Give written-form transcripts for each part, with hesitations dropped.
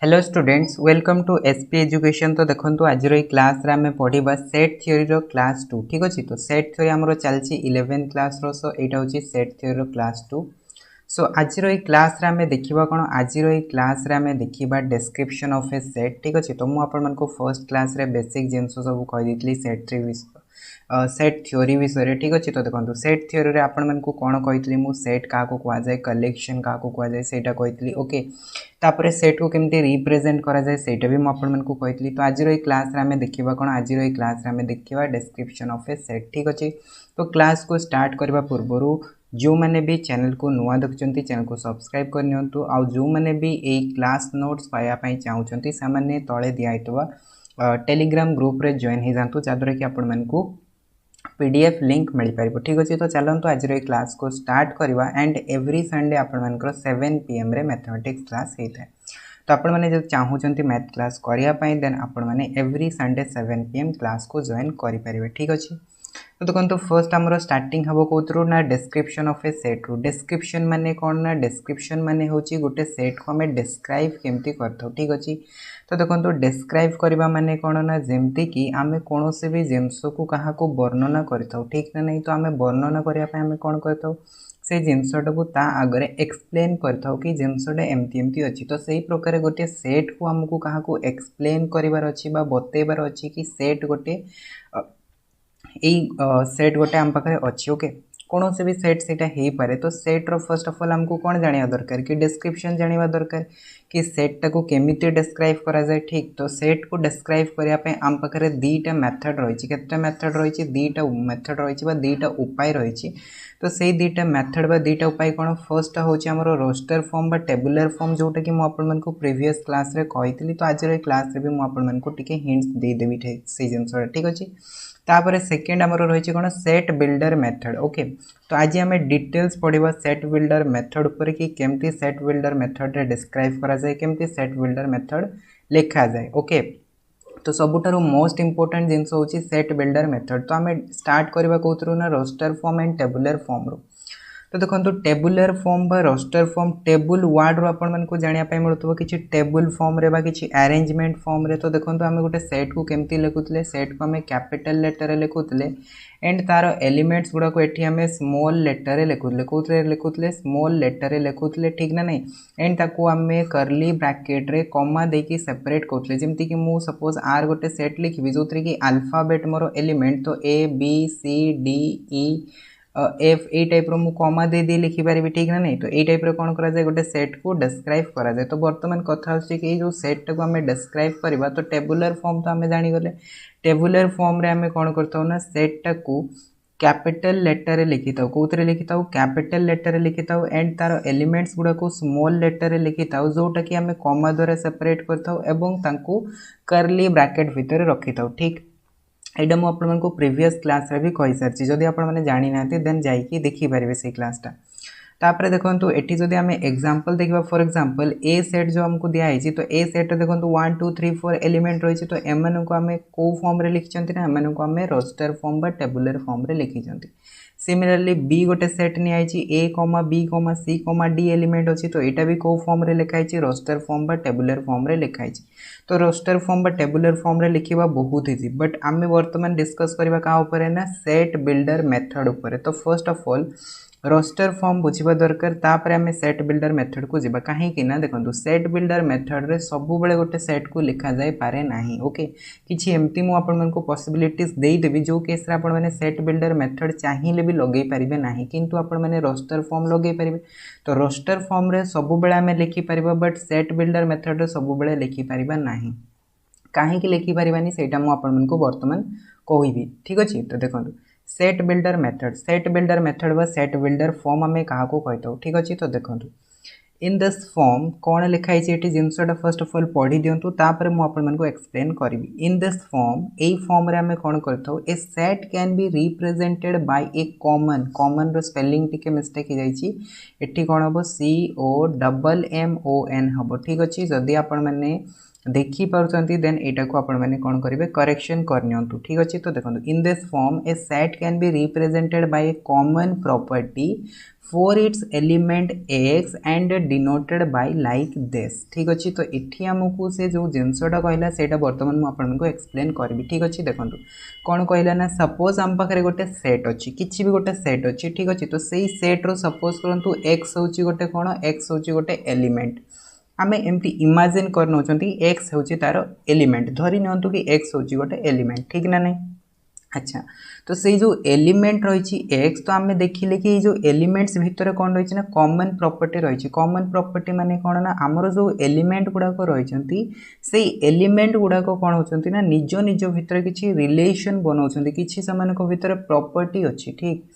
Hello students welcome to SP education. तो देखो आज क्लास रे आमे पढ़िबा सेट थ्योरी रो क्लास 2। ठीक अछि। तो सेट थ्योरी हमरो चलची 11th क्लास रो। सो एटा होची सेट थ्योरी रो क्लास 2। सो आज क्लास रे आमे देखिबा कोन आज क्लास रे आमे देखिबा डिस्क्रिप्शन ऑफ ए सेट। ठीक अछि। तो मु आपन मन को फर्स्ट क्लास रे बेसिक जिंस सब कहि दितली सेट थ्योरी सेट थ्योरी विषय। ठीक अच्छे। तो देखो सेट थ्योरी रे आपण मन को कौन कही मु सेट क्या को जाए कलेक्शन क्या को जाए सेटा कही। ओके तापर सेट को केमती रिप्रेजेंट करा जाए सेटा भी मुझे आपण मन को कही। तो आज क्लास रे आमे देखिबा कोन आज क्लास रे आमे देखिबा डिस्क्रिप्शन ऑफ ए सेट। ठीक अच्छे। तो क्लास को स्टार्ट करबा पूर्वरु जो मैंने भी चैनल को नुआ देखुंती चैनल को सब्सक्राइब करनियंतु आ जो मैंने भी ए क्लास नोट्स पाया पई चाहउचंती से माने तळे दिया हितबा टेलीग्राम ग्रुप रे जॉइन हो जातु जादर कि आपण मन को पीडीएफ लिंक मिल पार। ठीक अच्छे। तो चलते आज क्लास को स्टार्ट करवा एंड एवरी संडे आपण 7 PM रे मैथमेटिक्स क्लास होता है। तो आपण मैंने जब चाहूँगी मैथ क्लास करने देन आपण मैंने एवरी संडे 7 PM क्लास को जॉइन करेंगे। ठीक अच्छे। तो देखो फर्स्ट आमर स्टार्टिंग हम कौन ना डिस्क्रिप्शन ऑफ ए सेट रू। डिस्क्रिप्शन माने कौन ना डिस्क्रिप्शन माने होची गोटे सेट को हमें डिस्क्राइब केमती करता। ठीक अच्छे। तो देखो डिस्क्राइब करवा माने कौन ना जमती कि आम कौन से भी जिनस को क्या वर्णना करता। ठीक ना नहीं। तो आम वर्णना करने कौन करता से जिनसटा को ता आगे एक्सप्लेन करता कि जिनसटा एमती एमती अच्छी। तो सही प्रकार गोटे सेट को आमको क्या एक्सप्लेन करार अच्छी बतईबार अच्छी कि सेट गोटे सेट गोटे आम पाखे अच्छी। ओके कौन से भी सेट से पारे। तो सेट रो फर्स्ट ऑफ ऑल हमको कौन जाना दरकार कि डिस्क्रिप्शन जाना दरकार कि सेट को केमिति डिस्क्राइब करा जाए। ठीक। तो सेट को डिस्क्राइब करने आम पाखे दीटा मेथड रही है मेथड रही दीटा मेथड रही दीटा उपाय रही। तो से दीटा मेथड बा दीटा उपाय कौन फर्स्ट हूँ रोस्टर फॉर्म बा टेबुलर फॉर्म जोटा कि मुझे प्रीवियस क्लास रे कही। तो आज क्लास रे भी मुझे हिंट्स देदेवी से जिनसा। ठीक अच्छे। तापर सेकेंड आमर रही कौन सेट बिल्डर मेथड। ओके तो आज आम डिटेल्स पढ़ा सेट बिल्डर मेथड उपर कि केमती सेट बिल्डर मेथड रे डिस्क्राइब करा जाए केमती सेट बिल्डर मेथड लिखा जाए। ओके तो सबुठारु मोस्ट इंपोर्टेंट जिनस होची सेट बिल्डर मेथड। तो आम स्टार्ट करवा कौन ना roster form and tabular form रू। तो देखो टेबुलर फॉर्म बा रोस्टर फॉर्म टेबुल वार्ड रू आपण मन को जानिया पय मिलुतबो किछि टेबुल फॉर्म रे बा किछि अरेंजमेंट फॉर्म रे। तो देखो आम गोटे सेट को केमती लिखुतले सेट को आम कैपिटल लेटर लिखुतले एंड तार एलिमेंट्स गुड़ा को एठी आम स्मॉल लेटर लिखुतले कौन लिखुतले स्मॉल लेटर लिखुतले। ठीक ना नहीं। एंड ताको आम करली ब्रैकेट रे कॉमा देकी सेपरेट करतले जेमती कि मु सपोज आर गोटे सेट लिखिबी जो कि अल्फाबेट मोर एलिमेंट तो A B C D E F ए टाइप रो मु कॉमा दे दी लिखि पारि। ठीक ना नहीं। तो ये टाइप रो कौन करा जाए गोटे सेट को डिस्क्राइब करा जाए। तो वर्तमान कथा होछि कि जो सेट को हमें डिस्क्राइब करबा तो टेबुलर फॉर्म तो हमें जानी गले टेबुलर फॉर्म रे हमें कौन करता ना सेट को कैपिटल लेटर लिखि था कौन लिखि था कैपिटल लेटर लिखि था एंड तार एलिमेंट्स गुड़ा को स्मॉल लेटर लिखि था जोटा कि हमें कॉमा द्वारा सेपरेट करता एवं तांको करली ब्रैकेट भितर रखि था। ठीक एटा मु आपण को प्रीवियस क्लास रे भी कहि सारछि जदि आपण माने जानि नाते देन जाइकी देखि पारिबे से क्लासटा। तापर देखंतु एठी जदि आमे एग्जांपल देखबा फॉर एग्जांपल ए सेट जो हमको दिया है तो ए सेट देखंतु 1 2 3 4 एलिमेंट रही। तो एमन को आमे को फॉर्म रे लिखिचंती ना एमन को आमे रोस्टर फॉर्म बा टेबुलर फॉर्म रे लिखिचंती। सिमिलरली बी गोटे सेट नि आइछि ए comma B comma C comma D element अछि। तो एटा भी को फॉर्म रे लिखा है रोस्टर फॉर्म बा टेबुलर फॉर्म रे लिखा है। तो रोस्टर फॉर्म बा टेबुलर फॉर्म रे लिखिबा बहुत इजी बट आमे वर्तमान डिस्कस करबा का ऊपर है ना सेट बिल्डर मेथड ऊपर। तो first of all roster form बुझिबा दरकार तापर आमे सेट बिल्डर मेथड को जिबा कहीं ना देखो सेट बिल्डर मेथड रे सब बेले गोटे सेट को लिखा जाए पारे नाही। ओके किछि एमती मु आपण मन को पॉसिबिलिटीज देई देबी जो केस रे आपण माने सेट बिल्डर मेथड चाहिए भी लगे पारिबे नाही किंतु आपण माने रोस्टर फॉर्म लगे पारिबे। तो रोस्टर फॉर्म रे सब बेले आमे लिखि Paribas but set builder method रे सब बेले लिखि पारिबा नाही। कहीं लिखि पारिबानी सेटा मु आपण मन को वर्तमान कहबी। ठीक अछि। तो देखो सेट बिल्डर मेथड व सेट बिल्डर फॉर्म आम क्या कही। ठीक अच्छे। तो देखो इन दिस फॉर्म कौन लिखाई ये जिनसा फर्स्ट ऑफ ऑल पढ़ी दिंतु तापर मुझे एक्सप्लेन करी। इन दिस फॉर्म ए फॉर्म रे आम कौन कर a set can be represented by a common common रो स्पेलिंग टिके मिस्टेक हो जाइए कौन हम COMMON हम। ठीक अच्छे। जदि आपण मैंने देखी पारुचंती देन एटा को आपण माने कोन करिवे करेक्शन करनियंतु ठीक अछि। तो देखंतु इन this form A set can be represented by a common property for its element x and denoted by like this ठीक अछि। तो इठी हमकु से जो जिंसटा कहला सेटा वर्तमान मु आपण को एक्सप्लेन करबी ठीक अछि। देखंतु कोन कहला ना सपोज हम पाखरे गोटे सेट अछि किछि भी गोटे सेट अछि ठीक अछि। तो सेही सेट रो सपोज करंतु x होछि गोटे कोन x होछि गोटे एलिमेंट आमे एमती इमेजिन कर नौचंती x होची तार एलिमेंट धरि नियंतु कि x होची गोटे एलिमेंट ठीक ना नहीं। अच्छा तो से जो एलिमेंट रही x तो आमे देखिले कि जो एलिमेंट्स भितर कौन रही ना कॉमन प्रॉपर्टी रही। कॉमन प्रॉपर्टी माने कौन ना आमर जो एलिमेंट गुड़ाक रही से एलिमेंट गुड़ाक कौन होचंती ना निज निज भितर किछि रिलेशन बनाउछंती किछि समान भितर प्रॉपर्टी अच्छी ठीक।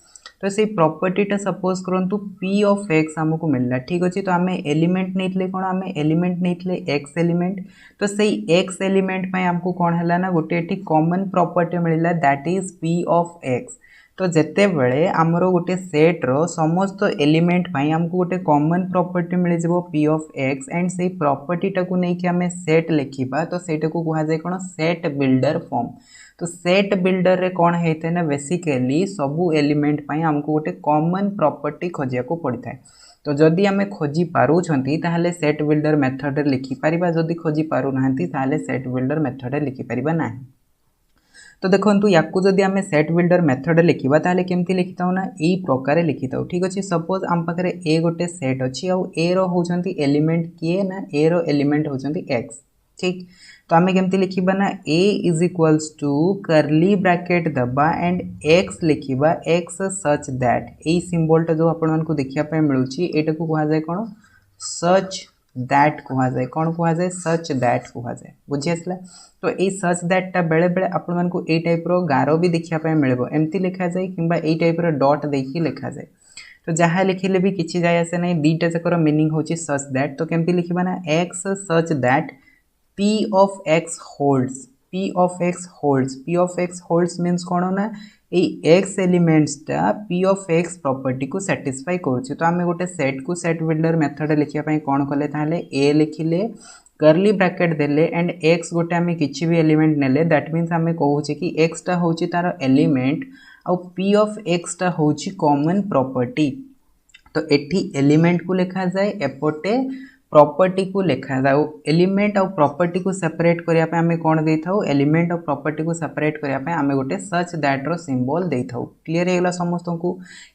तो से प्रॉपर्टीटा सपोज करंतु p ऑफ x हमको मिलला ठीक अछि। तो आमे एलिमेंट नेतले कोन आमे एलिमेंट नेतले x एलिमेंट तो सेही x एलिमेंट पय हमको कोन हला ना गोटे एठी कॉमन प्रॉपर्टी मिलला that is p of x। तो जेते बेले हमरो गोटे सेट रो समस्त एलिमेंट पय हमको गोटे कॉमन प्रॉपर्टी मिल जेबो p ऑफ x एंड सेही प्रॉपर्टी टाकू नै कि हमें सेट लिखिबा तो सेटा को कहा जाय कोन सेट बिल्डर फॉर्म। तो सेट बिल्डर रे कौन होता है ना बेसिकली सबू एलिमेंट पाई हमको गोटे कॉमन प्रॉपर्टी खोजिया को पड़ता है। तो जदि आमे खोजी पारुछंती ताहले सेट बिल्डर मेथड रे लिखि परिबा जदि खोजी पारु नाहंती ताहले सेट बिल्डर मेथड रे लिखि परिबा नाही। तो देखंतु याकू जदि आमे सेट बिल्डर मेथड रे लिखिबा ताहले केमती लिखिताउ ना एई प्रकार लिखिताउ ठीक अछि। सपोज आम पाखरे ए गोटे सेट अछि आ ए रो होचंती एलिमेंट किए ना ए रो एलिमेंट होचंती x ठीक। तो आमे केमती लिखिबा ना a is equals to curly bracket दबा एंड x लिखिबा x such that a symbol टा जो आपण मन को देखिया पे मिलुची एटा को कहा जाय कोन सच दैट कहा जाय कोन कहा जाय सच दैट कहा जाय बुझि आसला। तो ए सच दैट टा बेले बेले आपण मन को ए टाइप रो गारो भी देखिया पे मिलबो एमती लिखा जाय किबा ए टाइप रो डॉट देखि लिखा जाय। तो जहाँ लिखिले भी किछि जाय आसे नै दीटा जकर मीनिंग होची सच दैट। तो केमती लिखिबा ना x such that p of x holds p of x holds p of x holds means कौन ना ए x एलिमेंट्स टा p of x प्रॉपर्टी को सैटिस्फाई करूची। तो आमे गोटे सेट को सेट बिल्डर मेथड लिखिया पई कोन कले ताले a लिखिले करली ब्रैकेट देले एंड x गोटे आमे किछि भी एलिमेंट नेले दैट मींस आमे कहूची कि x टा होची तार एलिमेंट और p of x टा होची कॉमन प्रॉपर्टी। तो एठी एलिमेंट को लिखा जाए एपोटे प्रॉपर्टी को लिखा जाओ एलिमेंट और प्रॉपर्टी को सेपरेट करिया पे हमें कोन देई थाउ एलिमेंट और प्रॉपर्टी को सेपरेट करिया पे हमें गोटे सच दैट रो सिंबल देई थाउ। क्लियर हेला समस्त को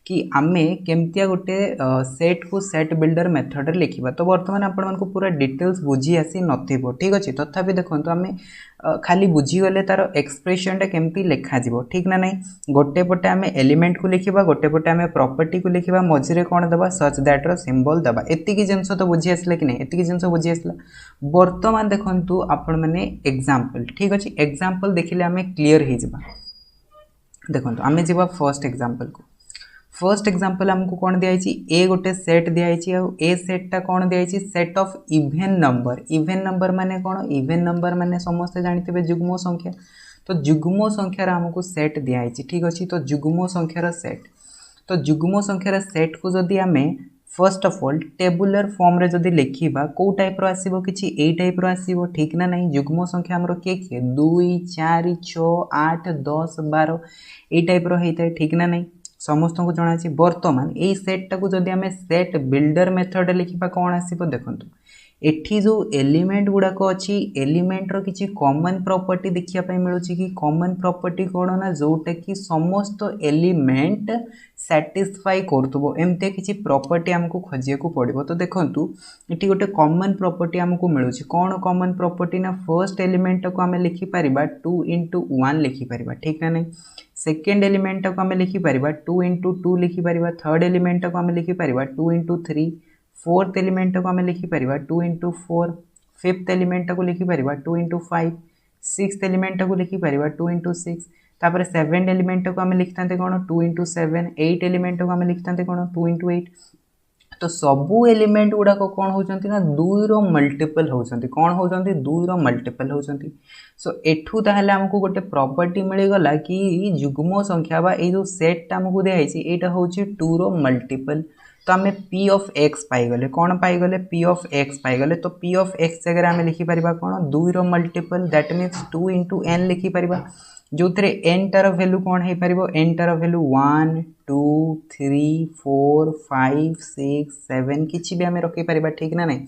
कि आमे केमतिया गोटे सेट को सेट बिल्डर मेथड रे लिखिबा। तो वर्तमान आपण मन को पूरा डिटेल्स बुझी आसी नथिबो ठीक अछि। तथापि देखंतु आमे खाली बुझी गले तार एक्सप्रेशन टा केमती लिखा जिवो ठीक ना नहीं। गोटे पटे आमे एलिमेंट को लिखिबा गोटे पटे आमे प्रॉपर्टी को लिखिबा मझिरे कोन दबा सच दैट रो सिंबल दबा एतिकी जिंस तो बुझी आसला कि नहीं एतिकी जिंस बुझी आसला। वर्तमान देखंतु आपण माने एग्जांपल ठीक अछि एग्जांपल देखिले आमे क्लियर हे जिबा। देखंतु आमे जिबा फर्स्ट एग्जांपल को फर्स्ट एग्जांपल हमको कौन दिया ए गोटे सेट दिया ए सेट टा कौन दिया सेट ऑफ इवेन नंबर माने कौन इवेन नंबर माने समस्त जानते जुग्म संख्या। तो जुग्म संख्यार हमको सेट दिया ठीक अच्छे। तो जुग्म संख्यार सेट तो जुग्म संख्यार सेट को जदि आमे first of all tabular form रे जदि लिखिबा को टाइप रो आसीबो किछि ए टाइप रो आसीबो ठीक ना नहीं। जुग्म संख्या हमरो के 2 4 6 8 10 12 ए टाइप रो हेतै ठीक ना नहीं समस्त को जना अछि। वर्तमान ए सेट टाकू जदि आमे सेट बिल्डर मेथड लिखिबा कोन आसीबो देखंतु एठी जो एलिमेंट गुडा को अछि एलिमेंट रो किछि कॉमन प्रॉपर्टी देखिया पय मिलुछि कि कॉमन प्रॉपर्टी कोन ना जोटा कि समस्त एलिमेंट सैटिस्फाई करथबो एमते किछि प्रॉपर्टी हमको खोजिया को पड़िबो। तो देखंतु एठी गोटे कॉमन प्रॉपर्टी हमको मिलुछि कोन कॉमन प्रॉपर्टी ना फर्स्ट एलिमेंट को आमे लिखि परिबा 2 * 1 लिखि परिबा ठीक ना नहीं। सेकेंड एलिमेंट को आमे लिखि परिबा 2 * 2 लिखि परिबा थर्ड एलिमेंट को आमे लिखि परिबा 2 * 3 फोर्थ एलिमेंट को आमे लिखि परिबा 2 * 4 फिफ्थ एलिमेंट को लिखि परिबा 2 * 5 सिक्स्थ एलिमेंट को लिखि परिबा 2 * 6 तापर सेवेंथ एलिमेंट को आमे लिखतांते कोन 2 * 7 एट एलिमेंट को आमे लिखतांते कोन 2 * 8। तो सबू एलिमेंट गुडा को कौन होचंती ना 2 रो मल्टीपल होचंती कौन होचंती 2 रो मल्टीपल होचंती। सो एठू ताहले हमको गोटे प्रॉपर्टी मिल गला कि जुग्म संख्या बा ए जो सेट टा हमको दे आइछि एटा होची 2 रो मल्टीपल। तो आम पी ऑफ एक्स पाईगले कौन पाईगले पी ऑफ एक्स पाईगले तो पी ऑफ एक्स जगह आम लिखिपर कौन 2 रो multiple that means 2 into N लिखिपर जो थे एन टार भैल्यू कौन हो पार एन टार भैल्यू 1 2 3 4 5 6 7 किसी भी आम रखिपर ठीक ना नहीं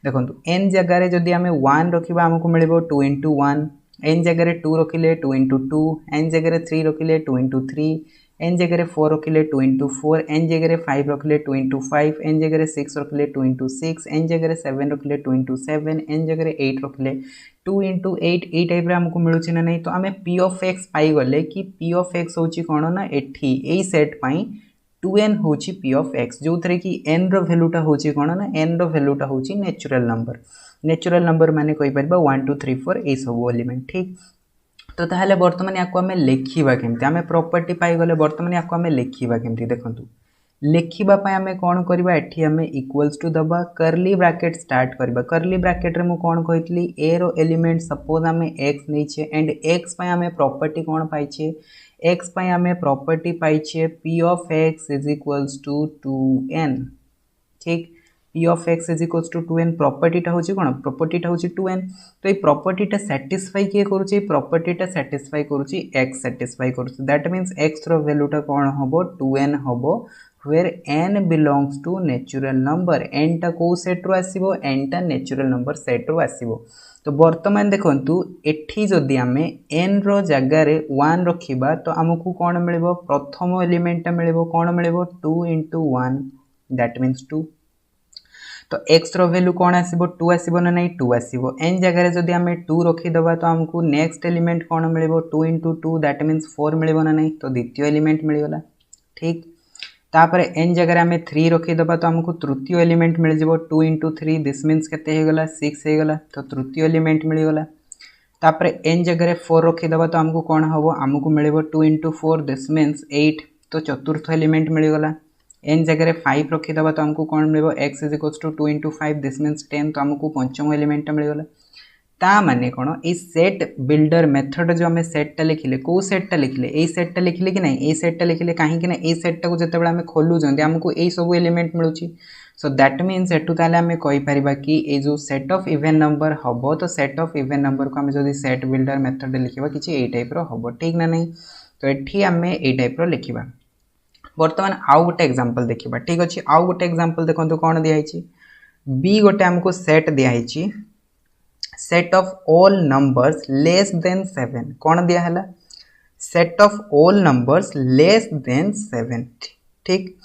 देखो एन जगार जदि आम 1 रखा आमको मिल 2 इंटू 1 एन जगह 2 रखिले 2 इंटू 2 एन जगह 3 रखिले 2 इंटू 3 एन जगह 4 रखिले 2 इंटू 4 एन जगह 5 रखिले 2 इंटू 5 एन जगह 6 रखिले 2 इंटू 6 एन जगह 7 रखिले 2 इंटू 7 एन जगह 8 रखिले 2 इंटू 8 यही टाइप आमको मिलूँ ना नहीं तो आम पी ऑफ एक्स पाईगले कि पी ऑफ एक्स हूँ कौन ना एठी यही सेट पाई 2n हूँ पी ऑफ एक्स जो थे कि एन रैल्यूटा हूँ कौन ना एन रैल्यूटा हूँ नेचुरल नंबर माने कोई परबा 1 2 3 4 ए सब एलिमेंट ठीक तो ताहले वर्तमान याको आमे लेखिबा केमती आमे प्रॉपर्टी पाई गले वर्तमान याको आमे लेखिबा केमती देखंतु लेखिबा पय आमे कोन करबा एठी आमे इक्वल्स टू दबा कर्ली ब्रैकेट स्टार्ट करबा कर्ली ब्रैकेट रे मु कोन कहितली ए रो एलिमेंट सपोज आमे x नैछे एंड x पय आमे प्रॉपर्टी कोन पाइछे x पय आमे प्रॉपर्टी पाइछे p of x is equals to 2n ठीक p of x is equals to 2n property टा होची कोन प्रॉपर्टी टा होची 2n तो ये प्रॉपर्टी टा सैटिस्फाई किए करूची प्रॉपर्टी टा सैटिस्फाई करूची x सैटिस्फाई करूची दैट मींस x रो वैल्यू टा कोन हबो 2n हबो where n belongs to natural number n टा को सेट रो आसीबो n टा नेचुरल नंबर सेट रो आसीबो तो वर्तमान देखंतु एठी जदी आमे n रो जगह रे 1 रखिबा तो हमकु कोन मिलबो प्रथम एलिमेंट टा मिलबो कोन मिलबो 2 into 1 दैट मींस 2 तो x रो वैल्यू कौन आसीबो 2 आसीबो ना नहीं 2 आसीबो n जगह जदि आमे 2 रखी दबा तो हमको नेक्स्ट एलिमेंट कौन मिलबो 2 into 2 दैट मींस 4 मिलबो ना नहीं तो द्वितीय एलिमेंट मिलगला ठीक तापर n जगह आमे 3 रखी दबा तो हमको तृतीय एलिमेंट मिल जिवो 2 into 3 दिस मींस केते हे गला 6 हे गला तो तृतीय एलिमेंट मिलगला तापर n जगह 4 रखी दबा तो हमको कौन हबो हमको मिलबो 2 into 4 दिस मींस 8 तो चतुर्थ एलिमेंट मिलगला n जगह 5 रखीदबा तो हमको कौन मिल x is equals to 2 into 5 this means 10 तो हमको पंचम एलिमेंट मिलगला ता माने कोन ए सेट बिल्डर मेथड जो हमें सेट टा लिखिले को सेट टा लिखिले ए सेट टा लिखिले कि नहीं ए सेट टा लिखिले काहे कि ना ए सेट टा को जते बेला हमें खोलु जंदी हमको ए सब एलिमेंट मिलुची सो दैट मीन्स एटू ताले हमें कहि परिबा कि ए जो सेट ऑफ इवन नंबर हबो तो सेट ऑफ इवन नंबर को हमें जदी सेट बिल्डर मेथड लिखिबा किछि ए टाइप रो हबो ठीक ना नहीं तो एठी हमें ए टाइप रो लिखिबा वर्तमान आउ गोटे एग्जांपल देखिबा ठीक अछि आउ गोटे एग्जांपल देखंतु कोन दिया हिची बी गोटे हमको सेट दिया हिची set of all numbers less than 7 कोन दिया हला set of all numbers less than 7 ठीक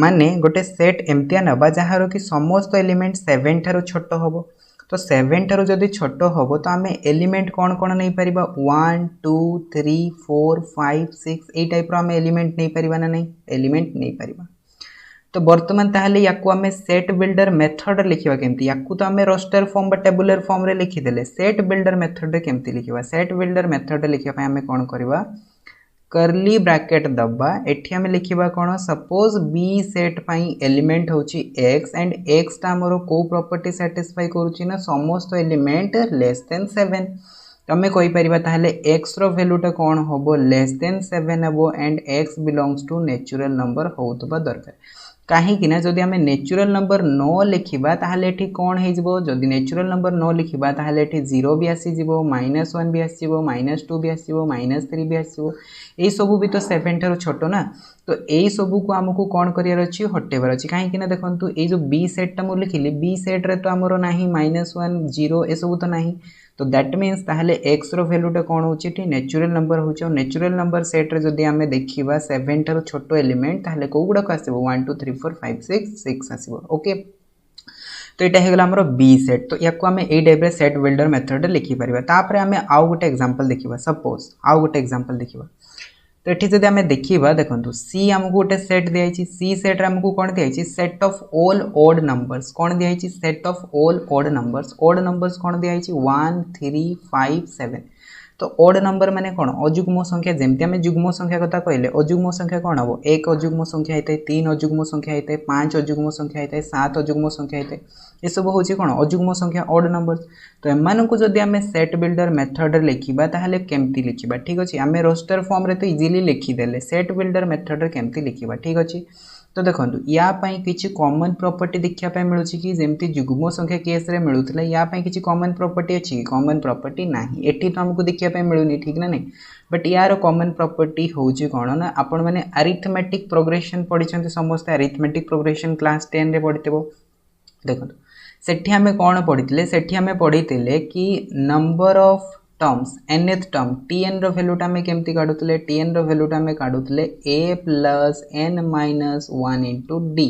माने गोटे सेट एमतिया नबा जहारो कि समस्त एलिमेंट 7 थारो छोटो होबो तो 7 ठारो जदि छोट होबो तो आमे एलिमेंट कौन कौन नहीं परिबा 1 2 3 4 5 6 ए टाइप रो आमे एलिमेंट नहीं परिबा ना नहीं एलिमेंट नहीं परिबा तो वर्तमान ताहले याकू आमे सेट बिल्डर मेथड लिखिबा केमती याकू तो आमे रोस्टर फॉर्म बा टेबुलर फॉर्म रे लिखि देले सेट बिल्डर मेथड रे केमती लिखिबा सेट बिल्डर मेथड लिखिबा पय आमे कोन करबा कर्ली ब्रैकेट दबा एठी हमें लिखिबा कोन सपोज बी सेट पाई एलिमेंट होची x एंड x ता हमरो को प्रॉपर्टी सैटिस्फाई करूची ना समस्त एलिमेंट लेस देन 7 तो हमें कोइ परिबा ताहले x रो वैल्यू ता कोन होबो लेस देन 7 हबो and x belongs to natural number होतबा दरकार काहे कि ना जदि हमें नेचुरल नंबर न लिखिबा ताहले एठी कोन हे जिवो जदि नेचुरल नंबर न लिखिबा ताहले एठी 0 भी आसी जिवो -1 भी आसी जिवो -2 भी आसी जिवो -3 भी आसी जिवो ए सबु भी तो 7 ठारो छोटो ना तो ए सबु को हमको कोन करियर अछि हटेबर अछि काहे कि ना देखंतु ए जो बी सेट ता मु लिखिली बी सेट रे तो हमरो नाही -1 0 ए सबु तो नाही तो दैट मीन्स ताहले x रो वैल्यू टा कोन होची टी नेचुरल नंबर होची और नेचुरल नंबर सेट रे जदी हमें देखिबा 7 ठारो छोटो एलिमेंट ताहले को गुडा को आसीबो 1 2 3 4 5 6 आसीबो ओके तो एटा हे गला हमरो बी सेट तो याको हमें ए टाइप रे सेट बिल्डर मेथड लिखि परिबा तापरे हमें आउ गोटे एग्जांपल देखिबा सपोज आउ गोटे एग्जांपल देखिबा तो एठी जदि हमें देखिबा देखंतु सी हमको गोटे सेट दिया छि सी सेट रे हमको कोन दिया छि set of all odd numbers कोन दिया छि set of all odd numbers कोन दिया छि 1 3 5 7 तो ओड नंबर माने कोन अजुग्म संख्या जेमति हमें जुग्म संख्या कथा कहले अजुग्म संख्या कोन हबो 1 अजुग्म संख्या हेते 3 अजुग्म संख्या हेते 5 अजुग्म संख्या हेते 7 अजुग्म संख्या हेते ए सब होची कोन अजुग्म संख्या ओड नंबर्स तो एमान को जदी हमें सेट बिल्डर मेथड रे लिखिबा ताहले केमती लिखिबा ठीक अछि हमें रोस्टर फॉर्म रे तो इजीली लिखि देले सेट बिल्डर मेथड रे केमती लिखिबा ठीक अछि तो देखो या किसी कॉमन प्रॉपर्टी देखा मिलूँ कि जमती जुग्म संख्या केस रे मिलूला या किसी कॉमन प्रॉपर्टी अच्छी कि कॉमन प्रॉपर्टी ना एठी तो हमको देखा मिलूनी ठीक ना नहीं बट यार कॉमन प्रॉपर्टी हूँ कौन ना आपण मैंने अरिथमेटिक प्रोग्रेशन पढ़ी समस्त अरिथमेटिक प्रोग्रेशन क्लास 10 रे पढ़ी देखो सेठी आमे कौन पढ़ी सेठी आमे पढ़ी कि number of terms nth term tn रो वैल्यूटा आमे केमती काढुतले tn रो वैल्यूटा आमे काढुतले a plus n minus 1 into d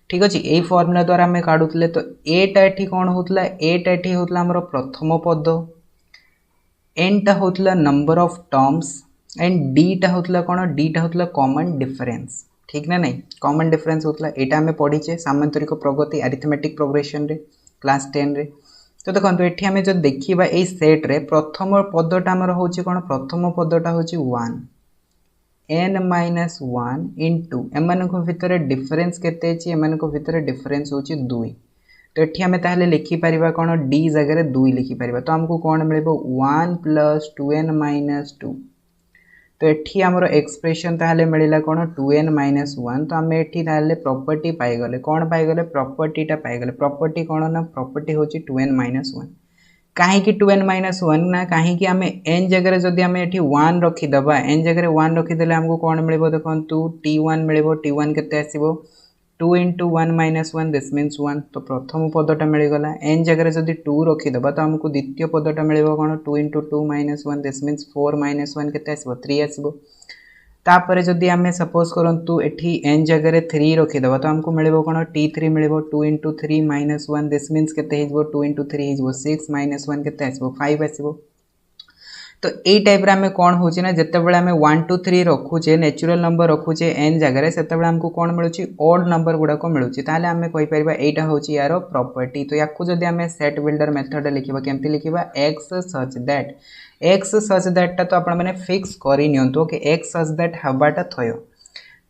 ठीक अच्छे यही फॉर्मूला द्वारा आमे काढुतले तो a टा एठी कौन होतला a टा एठी होतला हमरो प्रथम पद n टा होतला number of terms and d टा होतला कौन d टा होतला कॉमन डिफरेंस ठीक ना नहीं कॉमन डिफरेंस होतला एटा हमें पढ़ीचे सामांतरिक प्रगति अरिथमेटिक प्रोग्रेशन रे क्लास 10 रे तो देखो एठी हमें जो देखिबा ए सेट रे प्रथम पदटा हमर होची कोन प्रथम पदटा होची 1 n माइनस 1 इनटू एमानको भितर डिफरेंस केते अछि एमानको भितर डिफरेंस होची 2 तो एठी हमें ताहले लिखि परिबा कोन d जगह रे 2 लिखि परिबा तो हमको कोन मिलबो 1 प्लस 2n माइनस 2 तो एठी हमरो एक्सप्रेशन ताहले मिलिला कोन 2n माइनस 1 तो हमें एठी ताहले प्रॉपर्टी पाई गले कोन पाई गले प्रॉपर्टीटा पाई गले प्रॉपर्टी कोन ना प्रॉपर्टी होची 2n माइनस 1 काहे कि 2n माइनस 1 ना काहे कि हमें n जगह रे जदी हमें एठी 1 रखि दबा n जगह रे 1 रखि देले हमको कोन मिलबो देखंतु t1 मिलबो t1 केते आसीबो 2 into 1 minus 1 this means 1 तो प्रथम पदटा मिल गला n जगह रे जदी 2 रखि दबा तो हमको द्वितीय पदटा मिलबो कोन 2 into 2 minus 1 this means 4 minus 1 केते आसीबो 3 आसीबो तापरे जदी हमें सपोज करंतु एठी n जगह रे 3 रखि दबा तो हमको मिलबो कोन t3 मिलबो 2 into 3 minus 1 this means केते हिजबो 2 into 3 हिजबो 6 minus 1 केते आसीबो 5 आसीबो तो ए टाइप रे हमें कौन होची ना जते बेले हमें 1 2 3 रखुचे नेचुरल नंबर रखुचे n जगह रे सेते बेले हमको कौन मिलुची ऑड नंबर गुडा को मिलुची ताले हमें कहि परिबा एटा होची यारो प्रॉपर्टी तो याकू जदी हमें सेट बिल्डर मेथड लिखिबा केमती लिखिबा x सच दैट ता तो आपण माने फिक्स करि नियंतो कि x सच दैट हबाटा थयो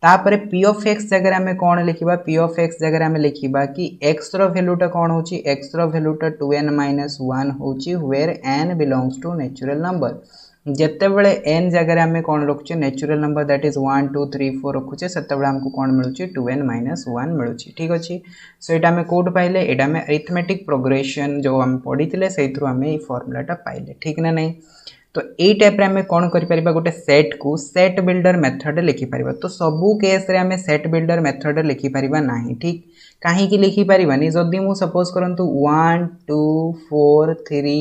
तापरे p of x जगह हमें कौन लिखिबा p of x जगह हमें लिखिबा कि x रो वैल्यूटा कौन होची x रो वैल्यूटा 2n माइनस 1 होची where n belongs to natural number जते बेले n जगह हमें कौन रखुचे नेचुरल नंबर दैट इज 1 2 3 4 रखुचे सेते बेले हमको कौन मिलुची 2n माइनस 1 मिलुची ठीक अछि सो एटा हमें कोड पाइले एटा हमें अरिथमेटिक प्रोग्रेशन जो हम पढिथिले सेइथरु हमें ई फार्मूलाटा पाइले ठीक ना नहीं तो ए टाइप रे हमें कौन करि परिबा गोटे सेट को सेट बिल्डर मेथड लिखि परिबा तो सबु केस रे हमें सेट बिल्डर मेथड लिखि परिबा नाही ठीक काहे कि लिखि परिबानी जदी मु सपोज करंतु 1 2 4 3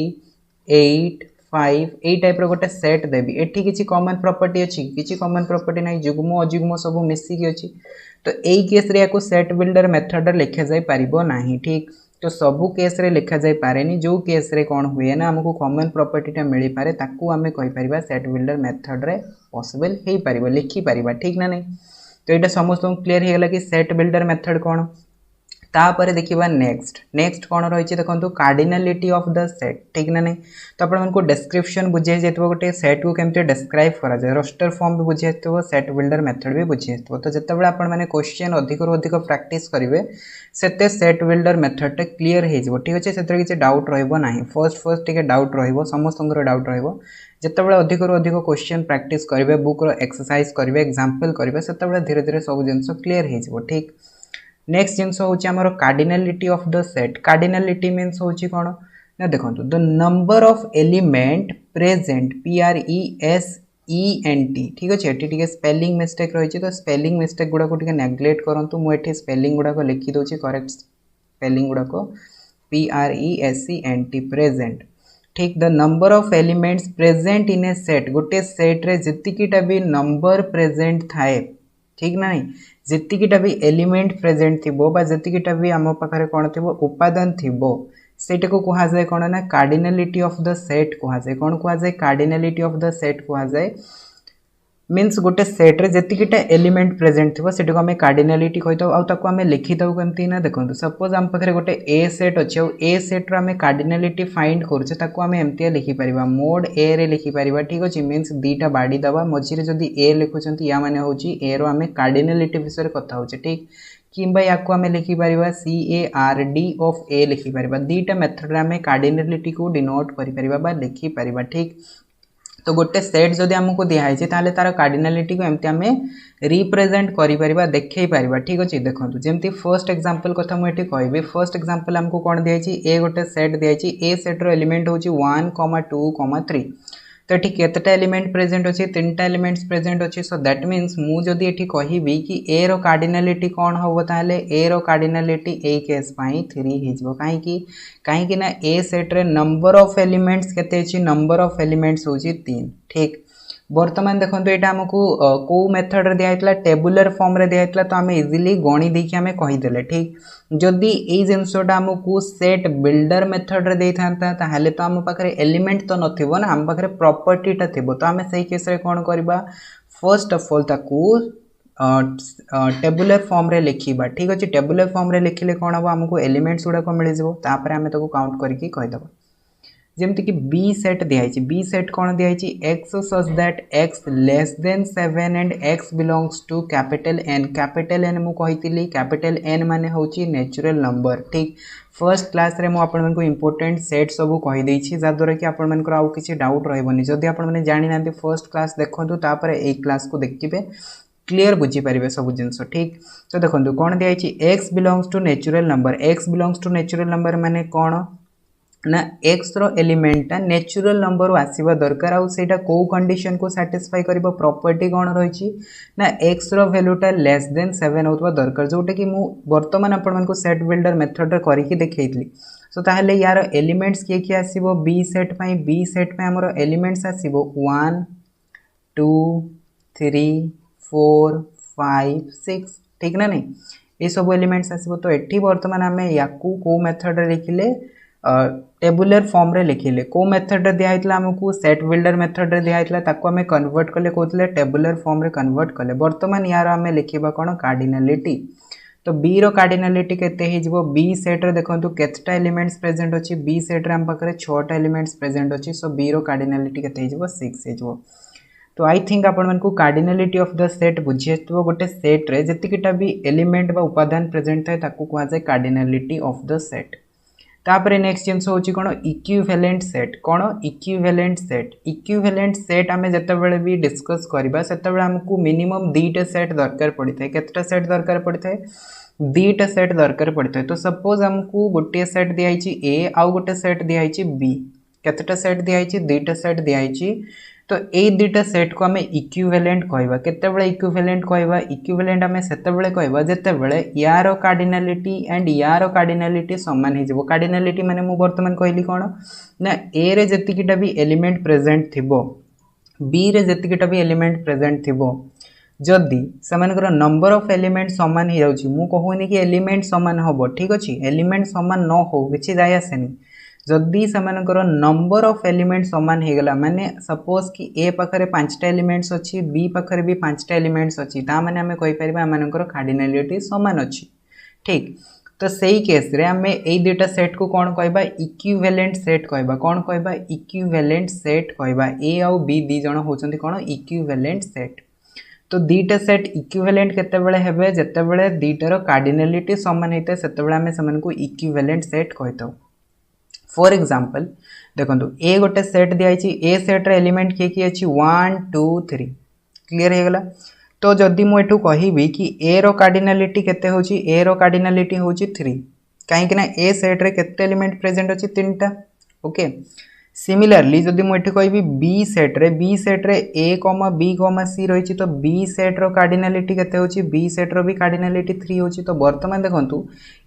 8 5 ए टाइप रो गोटे सेट देबी एठी किछि कॉमन प्रॉपर्टी अछि किछि कॉमन प्रॉपर्टी नाही जुग्म अजुग्म सब मिसी कि अछि तो एई केस रे याको सेट बिल्डर मेथड लिखा जाय परिबो नाही ठीक तो सबु केस रे लिखा जाय पारेनी जो केस रे कौन हुए ना हमको कॉमन प्रॉपर्टीटा मिली पारे ताकू हमें कहि परिबा सेट बिल्डर मेथड रे पॉसिबल हे परिबो लिखि परिबा ठीक ना नहीं तो एटा समस्त क्लियर हे गला कि सेट बिल्डर मेथड कौन तापर देखिबा नेक्स्ट कौन रही देखो कार्डिनलिटी ऑफ द सेट ठीक ना नहीं तो आपण को डिस्क्रिप्शन बुझे जाइतो गोटे सेट को केमते डिस्क्राइब करा जाय रोस्टर फॉर्म भी बुझे जाइतो सेट बिल्डर मेथड भी बुझे जाइतो तो जते बेला आपण माने क्वेश्चन अधिक रो अधिक प्रैक्टिस करिवे सेते सेट बिल्डर मेथड टे क्लियर हे जबो ठीक अछि सेते किछि डाउट रहइबो नाही फर्स्ट टिके डाउट रहइबो समस्तंगर डाउट रहइबो जते बेला अधिक रो अधिक क्वेश्चन प्रैक्टिस करिवे बुक रो एक्सरसाइज करिवे एग्जांपल करिवे सेते बेला धीरे धीरे सब जिंस क्लियर हे जबो ठीक नेक्स्ट जिंस होची हमरो cardinality of the set cardinality means होची कोन ना देखंतु the number of element present PRESENT ठीक अछि एठी टिके स्पेलिंग मिस्टेक रहिछि तो स्पेलिंग मिस्टेक गुडा को टिके नेग्लेक्ट करंतु मु एठी स्पेलिंग गुडा को लिखि दोछि करेक्ट स्पेलिंग गुडा को PRESENT प्रेजेंट ठीक the number of elements present in A set गोटे सेट रे जतिकिटा भी नंबर प्रेजेंट थाए ठीक ना नहीं जतिकिटा भी एलिमेंट प्रेजेंट थिबो बा जतिकिटा भी आम पाखरे कोन थिबो उपादान थिबो सेट को कहा जाय कोन ना कार्डिनलिटी ऑफ द सेट कहा जाय कोन कहा जाय कार्डिनलिटी ऑफ द सेट कहा जाय मींस गोटे सेट रे जतिकिटा एलिमेंट प्रेजेंट थिबो सेट को हमें कार्डिनलिटी कहितो आ ताको हमें लिखि दउ केमती ना देखंतु सपोज हम पाखरे गोटे ए सेट अछि आ ए सेट रो हमें कार्डिनलिटी फाइंड करछे ताको हमें एमती लिखि परिबा मोड ए रे लिखि परिबा ठीक अछि मींस दीटा बाडी दबा मझी रे जदी ए लिखुचंती या माने होची ए रो हमें कार्डिनलिटी विषय कथा होचे ठीक किंबा याको हमें लिखि परिबा CARD ऑफ ए लिखि परिबा दीटा मेथड रे हमें कार्डिनलिटी को डिनोट करि परिबा बा लिखि परिबा ठीक तो गोटे सेट जदि आमको दिखाई तार कार्डिनालिटी को एमती आम रिप्रेजेंट कर देखई पार ठीक अच्छे देखो जमी फर्स्ट एग्जांपल कथा मुझे कहबी फर्स्ट एग्जांपल आमको कौन दिखाई ए गोटे सेट दिखाई ए सेट्र एलिमेंट हूँ 1, 2, 3 तो ये केतटा एलिमेंट प्रेजेंट अच्छे 3टा एलिमेंट्स प्रेजेंट अच्छे सो दैट मीन्स मुझे ये कहबी कि ए रो कार्डिनालिटी कौन हम ताहले ए रो कार्डिनालिटी ए केस पाई 3 हो कहीं ना ए सेट्रे नंबर ऑफ एलिमेंट्स केते नंबर ऑफ एलिमेंट्स हूँ 3 ठीक बर्तमान देखो यहाँ आमको कौ मेथड रे दिखाई टेबुलर फॉर्म रे दिखाई तो आम इजिली गणी देखिए आम कहीदे ठीक जदि ये जिनसटा आमको सेट बिल्डर मेथड रे देता ताहले तो आम पाखे एलिमेंट तो नथिबो ना आम पाखे प्रॉपर्टीटा थिबो तो आम से केस रे कौन करबा फर्स्ट ऑफ ऑल ताकू टेबुलर फॉर्म रे लिखिबा ठीक अच्छे टेबुलर फॉर्म रे लिखिले कौन हम आमको एलिमेंट्स गुड़ाक मिल जाए आम ताको काउंट करके कहीदेबा जमती कि बी सेट दिखाई बी सेट कौन दिखाई x such that x less than 7 and x belongs to capital N मुझे कैपिटल एन माने होची नेचुरल नंबर ठीक फर्स्ट क्लास रे मुझे इंपोर्टेंट सेट सब कहीदे जहाँद्वारा कि आपंकर आउ किसी डाउट रही जदि आपने जानी ना फर्स्ट क्लास देखो तापर ए क्लास को देखिए क्लीयर बुझीपारे सब जिनस ठीक तो देखो कौन दिखाई x belongs to natural number x belongs to natural number माने कौन ना एक्स रो एलिमेंटा नेचुरल नंबर आसवा दरकार आउटा कौ कंडीशन को सैटिस्फाई कर प्रॉपर्टी कौन रही ना एक्स रो वैल्यूटा लेस देन 7 होता दरकार जोटा कि बर्तमान आपको सेट बिल्डर मेथड करके देखी सो ताहले यार एलिमेंट्स किए किए आसो बी सेट में आमर एलिमेंट्स आसो 1, 2, 3, 4, 5, 6 ठीक ना नहीं ये सब एलिमेंट्स आसो तो ये बर्तमान आम या कौ मेथड लिखिले टेबुलर फॉर्म रे लिखिले को मेथड रे दिखाई आमको सेट बिल्डर मेथड रे दिखाई ताको आम कन्वर्ट कले कहते टेबुलर फॉर्म रे कन्वर्ट कले बर्तमान यार आम लिखा कौन कार्डिनालिटी तो बी रो कार्डिनालिटी केते हो बी सेट रे देखो केतटा एलिमेंट्स प्रेजेंट अच्छी बी सेट रे आम पाखे 6टा एलिमेंट्स प्रेजेंट अच्छी सो बी रो कार्डिनालिटी केते हो 6 हो तो आई थिंक आपको कार्डिनालिटी ऑफ द सेट बुझी गोटे सेट रे जतिकिटा भी एलिमेंट बा उपादान प्रेजेंट थाए ताको कहुए कार्डिनालिटी ऑफ द सेट तापर नेक्स्ट जिनस हूँ कौन इक्विवेलेंट सेट कौन इक्विवेलेंट सेट आम जिते भी डिस्कस करवा से आमको मिनिमम 2टा सेट दरकार पड़ता है केतटा सेट दरकार पड़ता है 2टा सेट दरकार पड़ता है तो सपोज आमको गोटे सेट दिखाई ए आउ गोटे सेट दिखाई बी केतटा सेट दिखाई 2टा सेट दिखाई तो ये 2टा सेट को आम इक्विवेलेंट कहवा केतेबेले इक्विवेलेंट कहवा इक्विवेलेंट आम सेतेबेले कहवा जेतेबेले यार कार्डिनालिटी एंड यार कार्डिनालिटी समान हो कार्डिनालिटी माने मु वर्तमान कहली कौन ना ए रे जतिकिटा भी एलिमेंट प्रेजेंट थिबो बी रे जतिकिटा भी एलिमेंट प्रेजेंट थिबो जदि सेमानकर नंबर ऑफ एलिमेंट समान हो जाउची मु कहूनी कि एलिमेंट समान होबो ठीक अछि एलिमेंट समान न हो किछि जाय आसेनी जदि सेमानकर नंबर ऑफ एलिमेंट समान हो गला माने सपोज कि ए पाखरे 5टा एलिमेंट्स अच्छी बी पाखरे भी 5टा एलिमेंट्स अच्छी ता माने आमे कहि परिबा आमानकर कार्डिनालिटी समान अच्छी ठीक तो सही केस रे आमे ए 2टा सेट को कौन कहबा इक्विवेलेंट सेट कहबा कौन कहबा इक्विवेलेंट सेट कहबा ए आउ बी दी जण होचंती कौन इक्विवेलेंट सेट तो 2टा सेट इक्विवेलेंट केतेबेले हेबे जेतेबेले 2टार कार्डिनालिटी समान हेते सेतेबेले आमे समनको इक्विवेलेंट सेट कहताउ फॉर एग्जांपल देखो ए गोटे सेट दिखाई ए सेट रे एलिमेंट किए किए अच्छी 1, 2, 3 क्लीयर हो गला तो जदि मुझे कहबी कि ए रो कार्डिनालिटी केते होची ए रो कार्डिनालिटी होची 3 कहीं ना ए सेट रे केते एलिमेंट प्रेजेंट अच्छी 3टा ओके सिमिलरली जदि मुझे कहबी बी सेट रे ए बी सी रही तो बी सेट रो कार्डिनालिटी केते होची बी सेट रो भी कार्डिनालिटी 3 होची तो वर्तमान देखंतु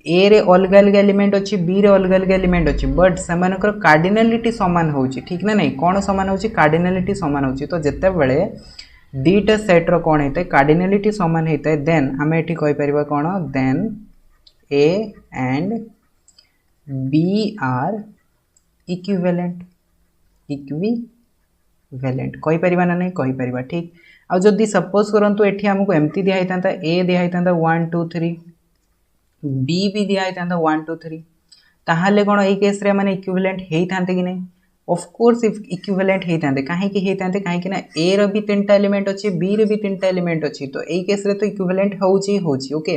ए रे अलग अलग एलिमेंट अच्छी बी रे अलग अलग एलिमेंट अच्छी बट सेमानकर कार्डिनालिटी समान होची ठीक ना नहीं कौन समान होची कार्डिनालिटी समान होची तो जेते बेले 2टा सेट रो कौन होता है कार्डिनालिटी समान होता है देन आम ये कहि परिबा कौन then A and B are equivalent कहि परिबा ना नहीं कहि परिबा ठीक आ जदि सपोज करंतु एठी हमको एमती दिया हितांता ए दिया हितांता 1 2 3 बी भी दिया हितांता 1 2 3 ताहाले कोन ए केस रे माने इक्विवेलेंट हेइतांते कि नहीं ऑफ कोर्स इक्विवेलेंट हेइतांते काहे कि हेइतांते काहे कि ना ए रो भी 3टा एलिमेंट अछि बी रे भी 3टा एलिमेंट अछि तो ए केस रे तो इक्विवेलेंट होउची ओके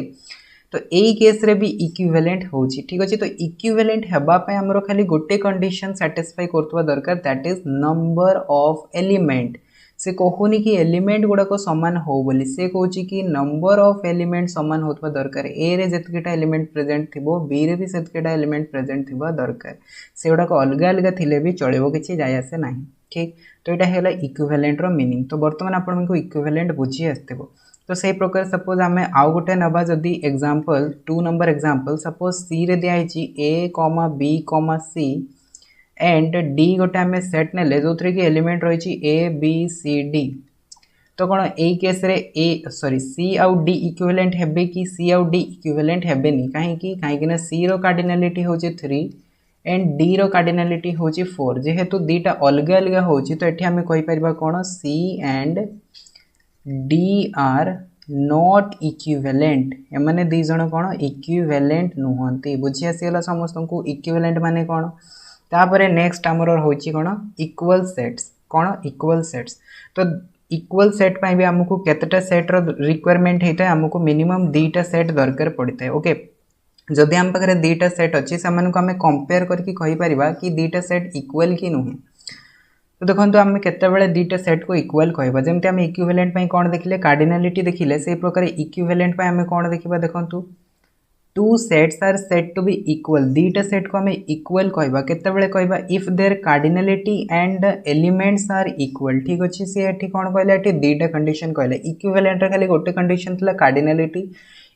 तो यही केस रे भी इक्विवेलेंट होची ठीक अछि। तो इक्विवेलेंट हेबा पे हमरो खाली गोटे कंडीशन सैटिस्फाई करतवा दरकार, that is number of element. से कहूनी कि एलिमेंट गुड़ाक सामान हो बोली, से कहूँ कि नंबर ऑफ एलिमेंट सामान होतवा दरकार। ए रे जतकेटा एलिमेंट प्रेजेंट थिबो, बी रे भी सेतकेटा एलिमेंट प्रेजेंट थिबा दरकार। से गुड़ाक अलग अलग थिले भी चलिबो, किछि जाय आसे नाही ठीक। तो यहाँ है इक्विवेलेंट रो मीनिंग। तो बर्तमान आपको इक्विवेलेंट बुझी आसथिबो। तो से प्रकार सपोज आम आउ गोटे नवा जदि example 2 number example suppose C रे दिया A comma B comma C and D गोटे आम सेट ने जो थी कि एलिमेंट रही ए बी सी डी। तो कौन यही केस रे ए सॉरी सी आउ डी इक्विवेलेंट हेबे कि सी आउ डी इक्विवेलेंट हेबेनी कहीं सी रो कार्डिनालिटी होची 3 एंड डी रो कार्डिनालिटी होची 4। जेहेतु दीटा अलग अलग होची तो एठी हमें कहि परिबा कोन C and D are not equivalent. एमाने दी जण कोन इक्विवेलेंट नुहंती। बुझी आसीगला समस्त को इक्विवेलेंट माने कोन। तापरे नेक्स्ट हमर होची कोन इक्वल सेट्स। कोन इक्वल सेट्स। तो इक्वल सेट पाई भी हमको केतेटा सेट रो रिक्वायरमेंट हेता है, हमको मिनिमम दीटा सेट दरकार पड़ता है। ओके जदि हम पाखे दीटा सेट अच्छी से आम कंपेयर करके कहि परिबा कि दीटा सेट इक्वल कि नुहे। तो देखो आम केतबेले दीटा सेट को इक्वल कहबा, जमती आम इक्विवेलेंट पई कोन देखिले कार्डिनालिटी देखिले, से प्रकार इक्विवेलेंट पई आम कोन देखिबा देखंतु two sets are set to be equal. दीटा सेट को आम इक्वल कहबा केतबेले कहबा if their cardinality and elements are equal ठीक अछि। से एठी कोन कहले एठी दीटा कंडीशन कहले। इक्विवेलेंट रे खाली गोटे कंडीशन थला कार्डिनालिटी,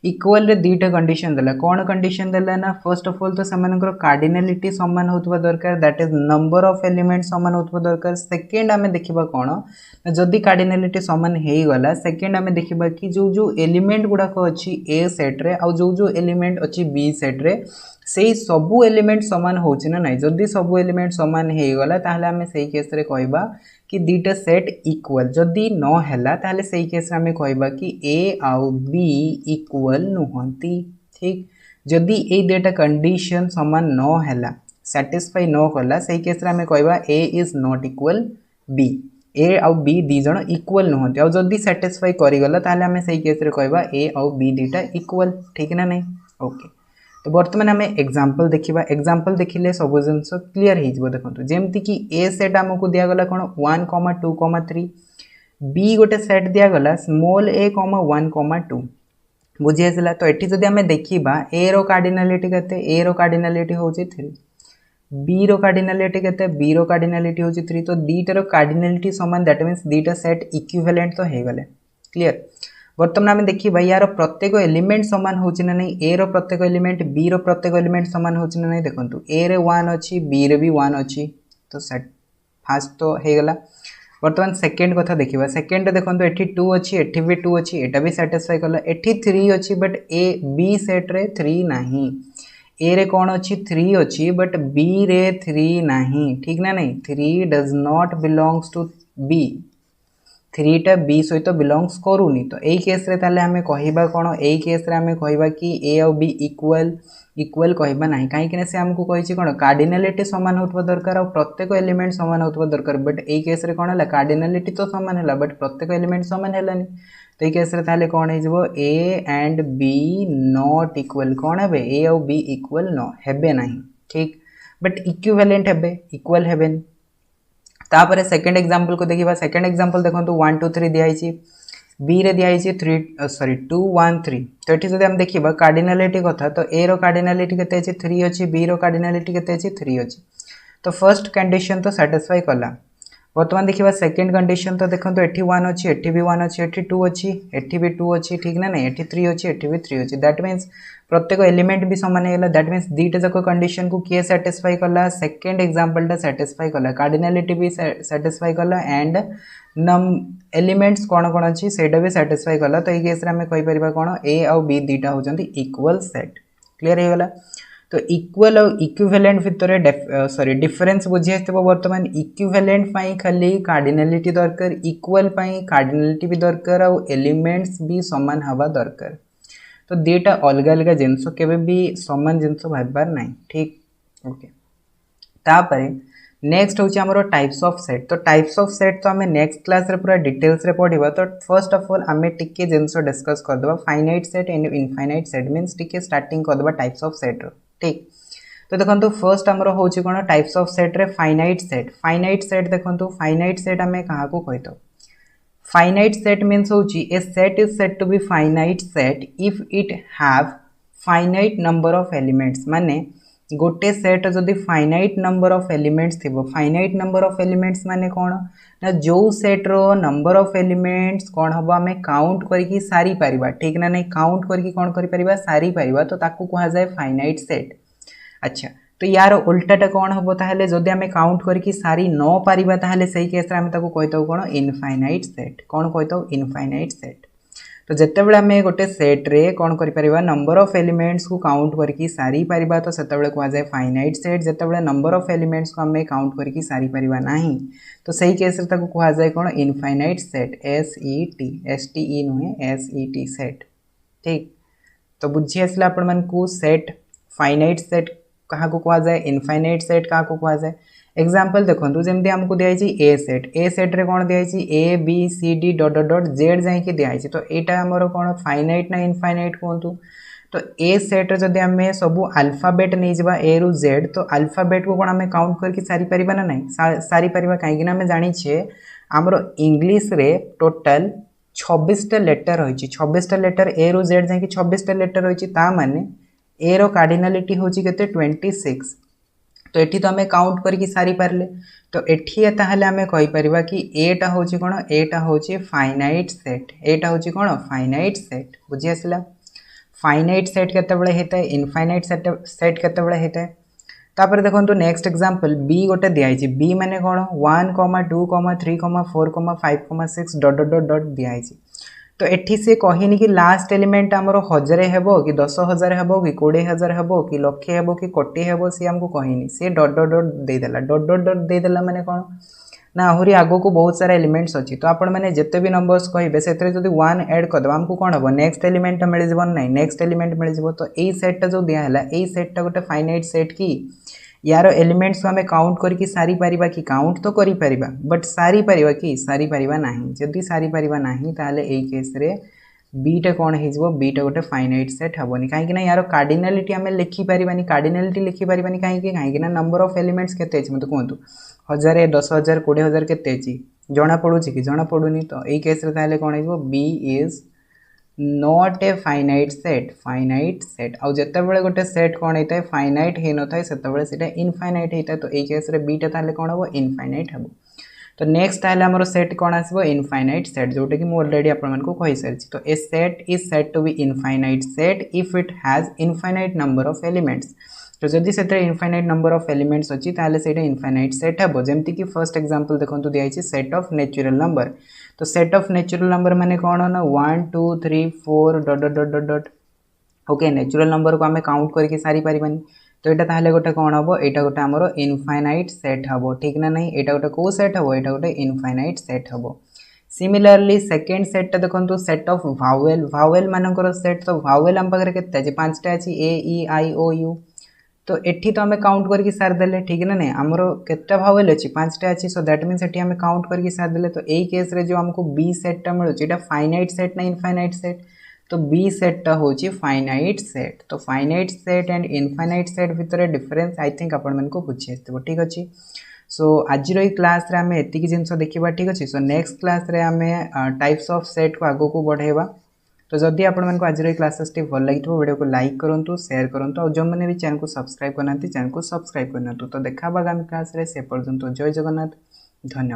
इक्वल रे दीटा कंडीशन देला। कौन कंडीशन देला ना फर्स्ट ऑफ ऑल तो सेमानकर कार्डिनालिटी समान होतबा दरकार, that is number of element समान होतबा दरकार। सेकंड आमे देखिबा कोन जदी कार्डिनालिटी समान हेई गला, सेकंड आमे देखिबा कि जो जो एलिमेंट गुडा को अछि ए सेट रे आ जो जो एलिमेंट अछि बी सेट रे सेही सबु एलिमेंट समान होछि ना नाही। जदी सबु एलिमेंट समान हेई गला ताहले आमे सेही केस रे कहबा कि दीटा सेट इक्वल। जदि न हैला ताहले सेही केस रे आमे कहबा कि ए आउ बी इक्वल नुहंती ठीक। जदि ए दुटा कंडीशन समान न हैला सैटिस्फाई न कला, सेही केस रे आमे कहबा ए इज नॉट इक्वल बी। ए आउ बी दी जण इक्वल नुहंती। आ जदि सैटिस्फाई करि गला ताहले आमे सेही केस रे कहबा ए आउ बी दीटा इक्वल ठीक ना नहीं। ओके तो बर्तमान आम एग्जांपल देखिबा। एग्जांपल देखिले सब जिनस क्लियर हो जिवो। देखंतु जेमति कि ए सेट हमको दिया गला कोन 1 2 3, बी गोटे सेट दिया गला स्मॉल a 1 2 बुझी आसला। तो एठी जदि हमें देखिबा ए रो कार्डिनालिटी केते, ए रो कार्डिनालिटी होची 3, बी रो कार्डिनालिटी केते, बी रो कार्डिनालिटी होची 3। तो दीटा रो कार्डिनालिटी समान, दैट मींस दीटा सेट इक्विवेलेंट तो हे गले क्लियर। बर्तमान आम देखिए यार प्रत्येक एलिमेंट सामान होची ना नहीं। ए रो प्रत्येक एलिमेंट बी रो प्रत्येक एलिमेंट सामान होची ना नहीं। देखंतु ए रे 1 अछि, बी रे भी 1 अछि, तो सेट फास्ट तो हे गला। बर्तमान सेकंड कथा देखिबा। सेकंड देखंतु एठी 2 अछि, एठी भी 2 अछि, एटा भी सैटिस्फाई करला। एठी 3 अछि बट ए बी सेट रे 3 नाही। ए रे कोन अछि 3 अछि बट बी रे 3 नाही ठीक ना नहीं। 3 does not belongs to B, 3 टा बी सहित बिलोंग्स करूनी। तो यही केस रे ताले हमें कहिबा कोन, यही केस रे हमें कहिबा कि ए और बी इक्वल इक्वल कहबा नाही। काहे कि से हमको कहिछि कोन कार्डिनालिटी समान होतबा दरकार और प्रत्येक एलिमेंट समान होतबा दरकार। बट यही केस रे कोन हला कार्डिनालिटी तो समान हला बट प्रत्येक एलिमेंट समान हलानी। तो यही केस रे ताले कोन हे जबो A and B not equal. कोन हेबे ए और बी इक्वल न हेबे नाही ठीक, बट इक्विवेलेंट हेबे, इक्वल हेबेनी। तापर सेकंड एग्जांपल को देखिबा। सेकंड एग्जांपल देखंतु 1 2 3 दिया हिची, बी रे दिया हिची 2 1 3। तो एठी जदि हम देखिबा कार्डिनालिटी कथा, तो ए रो कार्डिनालिटी केते अछि 3 अछि, बी रो कार्डिनालिटी केते अछि 3 अछि। तो फर्स्ट कंडीशन तो सैटिस्फाई कला। वर्तमान देखिबा सेकंड कंडीशन। तो देखंतु एठी 1 अछि, एठी भी 1 अछि, एठी 2 अछि, एठी भी 2 अछि ठीक ना नहीं। एठी 3 अछि, एठी भी 3 अछि, दैट मींस प्रत्येक एलिमेंट भी समान हेला। दैट मींस दीटा जको कंडीशन को किए सैटिस्फाई कला, सेकंड एग्जांपल टा सैटिस्फाई कला, कार्डिनालिटी भी सैटिस्फाई कला एंड नम एलिमेंट्स कोन कोन अछि सेटा भी सैटिस्फाई कला। तो ए केस रे हमें कहि परिबा कोन ए और बी दीटा होचंती इक्वल सेट। क्लियर हे गला। तो इक्वल और इक्विवेलेंट भितर सॉरी डिफरेंस बुझी आसथिबो। वर्तमान इक्विवेलेंट पई खाली कार्डिनालिटी दरकार, इक्वल पई कार्डिनालिटी भी दरकार और एलिमेंट्स भी समान हवा दरकार। तो दीटा अलग अलग जिनस केबे भी समान जिनस भाबबार नाही ठीक। ओके तापरे नेक्स्ट हूँ आमर टाइप्स ऑफ सेट। तो टाइप्स ऑफ सेट तो आम नेक्स्ट क्लास रे पूरा डिटेल्स रे पढ़ा। तो फर्स्ट ऑफ ऑल आम टिके जिनस डिस्कस करदे finite set and infinite set means टिके स्टार्टिंग करदे टाइप्स ऑफ सेट। ठीक, तो देखो फर्स्ट आमर हूँ कौन टाइप्स ऑफ सेट रे फाइनाइट सेट। फाइनाइट सेट देखो फाइनाइट सेट आम क्या कही था। फाइनाइट सेट मीन्स हूँ a set is set to be finite set if it have finite number of elements. माने गोटे सेट जदि फाइनाइट नंबर ऑफ एलिमेंट्स थी। फाइनाइट नंबर ऑफ एलिमेंट्स माने कौन ना जो सेट रो नंबर ऑफ एलिमेंट्स कौन हम आम काउंट करके सारी पारिबा। ठीक ना नहीं, काउंट करके कौन कर सारी पारिबा, तो ताकू कहा जाए फाइनाइट सेट। अच्छा, तो यार उल्टाटा कौन हम ताहले जदि आम काउंट करके सारी न पारिबा ताहले सही केस रे आम ताकू कहिताऊ कौन इनफाइनाइट सेट। कौन कहिताऊ इनफाइनाइट सेट। तो जितेबाला आम गोटे सेट्रे कौन कर नंबर ऑफ एलिमेंट्स को काउंट करके सारी पारिबा, तो सेतेबेले कहा जाए फाइनाइट सेट। जितेबाला नंबर ऑफ एलिमेंट्स को आम काउंट करके सारी पारिबा नहीं, तो सही केस रे ताकू कहा जाए कौन इनफाइनाइट सेट। SET नुहे SET सेट। ठीक, तो बुझी आसला आपण मानकू सेट फाइनाइट सेट क्या कहा जाए, इनफाइनाइट सेट क्या कहा जाए। एग्जाम्पल देखो जमी आमको दिखाई ए सेट। ए सेट रे कौन दिखाई ABCD dot dot dot Z जाकि दिखाई। तो यहाँ आमर कौन फाइनाइट ना इनफाइनाइट कहतु। तो ए सेट जदि आम सब अल्फाबेट नहीं जावा ए रु जेड, तो अल्फाबेट को कौन आम काउंट करके सारी पारिबा ना नहीं, सारी पारिबा कहीं आम जानीछे आमर इंग्लिश रे टोटल 26टा लेटर रही। 26टा लेटर ए रु जेड जाकि 26टा लेटर रही। माने ए रो कार्डिनालिटी होची केते 26। तो एठी तो आम काउंट करके सारी पारले। तो एठी ताहले आम कहि परिबा कि एटा होची कोन, एटा होची फाइनाइट सेट। एटा होची कोन फाइनाइट सेट। बुझी आसला। फाइनाइट सेट केते बळे हेता है, इनफाइनाइट सेट केते बळे हेता है। तापर देखंतु नेक्स्ट एग्जांपल बी गोटे दियाइछि। बी माने कोन 1, 2, 3, 4, 5, 6 डॉट डॉट डॉट डॉट दियाइछि। तो एठी से कहनी कि लास्ट एलिमेंट आमर 1000 हेबो कि 10,000 हेबो कि 20,000 हेबो कि लक्षे हेबो कि कोटी हेबो, सी हमको कहनी। सी डॉट डॉट डॉट देदेला। डॉट डॉट डॉट देदेला माने कौन ना आहरी आगो को बहुत सारा एलिमेंट्स अच्छी। तो आपण मैंने जिते भी नंबर्स कहे से 1 ऐड करदे आमको कौन हम नेक्स्ट एलिमेंट मिल जाव ना, नेक्स्ट एलिमेंट मिल जाव। तो यही सेटा जो दिहला यही सेटा गोटे फाइनाइट सेट कि यार एलिमेंट्स को आम काउंट करके सारी पारिबा कि काउंट तो करि परिबा, बट सारी पारिबा कि सारी पारिबा नाही। जदि सारी पारिबा नाही ताले एई केस रे बीटा कौन हो बीटा गोटे फाइनाइट सेट हेबनी। कहीं यार कार्डिनालिटी आम लिखिपारानी। कार्डिनालिटी लिखिपारानी कहीं नंबर ऑफ एलिमेंट्स केते अछि मते कहतु 1000, 10,000, 20,000 केते अछि जना पड़ुछि कि जना पड़ुनी। तो एई केस रे ताले कौन हो B is not a finite set. Finite set आउ जितेबाला गोटे सेट कौन होता है फाइनाइट हो न थाए सेतेबाला सेटा इनफाइनाइट होता है। तो यही केस रे बीटा ताले कौन हम इनफाइनाइट हम। तो नेक्स्ट ताले हमर सेट कौन आसबो इनफाइनाइट सेट, जोटा कि मु ऑलरेडी आपन को कहि सारिछि। तो a set is set to be infinite set if it has infinite number of elements. तो जदि से इनफाइनाइट नंबर ऑफ एलिमेंट्स अच्छी ताले सेटा इनफाइनाइट सेट हम। जमती कि फर्स्ट एग्जांपल देखंतु दियाइछि सेट ऑफ नेचुरल नंबर। तो सेट ऑफ नेचुरल नंबर माने कौन ना 1, 2, 3, 4 dot dot dot dot dot. Okay, natural number को आम काउंट करके सारी पारिबानी। तो यहाँ ताहले गोटे कौन हम यहाँ गोटे आमर इनफाइनाइट सेट हम। ठीक ना नहीं, यहाँ गोटे कौ सेट हम यहाँ गोटे इनफाइनाइट सेट हम। सिमिलरली सेकेंड सेट देखो सेट ऑफ भावेल। भावेल मानकर सेट। तो भावेल आम पाखे के 5टा अच्छी A, E, I, O, U। तो एठी तो आम काउंट करके सारदे। ठीक ना नहीं, आमर केतटा भावेल अच्छी 5टा अच्छी। सो दैट मीन्स एठी आम काउंट करके सारदे। तो यही केस रे जो हमको बी सेटा मिलूँ फाइनाइट सेट ना इनफाइनाइट सेट। तो बी सेटा हूँ फाइनाइट सेट। तो finite set and infinite set भितर डिफरेंस आई थिंक आपण मानक बुझी आसो। ठीक अच्छे। सो आज क्लास रे आम एतिक जिनस देखा। ठीक अच्छे। सो नेक्स्ट क्लास रे आम टाइप्स ऑफ सेट को आगो को बढ़ेवा। तो जदि आपण मानक आज क्लासेस भल लगी वीडियो को लाइक करूँ, शेयर करूँ, और जो मैंने भी चैनल को सब्सक्राइब करना चैनल को सब्सक्राइब करना। तो देखा आगामी क्लास रे, से पर्यंत जय जगन्नाथ, धन्यवाद।